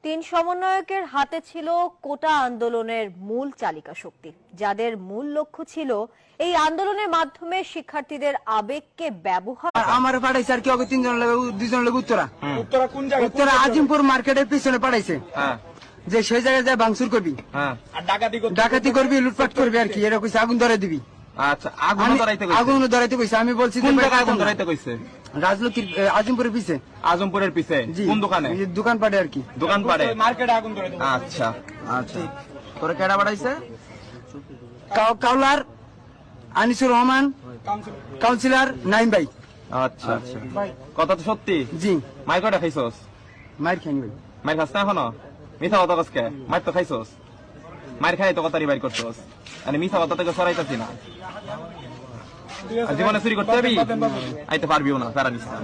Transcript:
তিন সমন্বয়কের হাতে ছিল কোটা আন্দোলনের মূল চালিকা শক্তি, যাদের মূল লক্ষ্য ছিল এই আন্দোলনের মাধ্যমে শিক্ষার্থীদের আবেগকে ব্যবহার। আমার পাঠাইছে আর কি হবে দুজন লোক উত্তরা কোন জায়গায়? উত্তরা আজিমপুর মার্কেটের পিছনে পাঠাইছে। যে সেই জায়গায় যায় ভাঙচুর করবি, ডাকাতি করবি, লুটপাট করবি আর কি, এরকম আগুন ধরে দিবি। আচ্ছা, আগুন ধরাইতে কইছে। আমি বলছি আগুন ধরাইতে কইছে রাজলক্ষ্মীর আজিমপুরের পিছে। আজমপুরের পিছে কোন দোকানে? দোকান পাড়ে আর কি, দোকান পাড়ে মার্কেটে আগুন ধরে। আচ্ছা আচ্ছা, তোরা কেডা বাড়াইছে? কাউলার আনিসুর রহমান, কাউন্সিলর নাইম ভাই। আচ্ছা আচ্ছা, কথা তো সত্যি? জি। মাইর কটা খাইছস? মাইর খাইনি ভাই। মাইর খাস না এখনো? মিথ্যা কথা কসকে? মাইর তো খাইছস, মাইর খাই তো কথারি বাইর করছস। মানে মিথ্যা কথা থেকে সরাইতাছি না। জীবনে চুরি করতে যাবি, আইতে পারবিও না, প্যারা নিস না।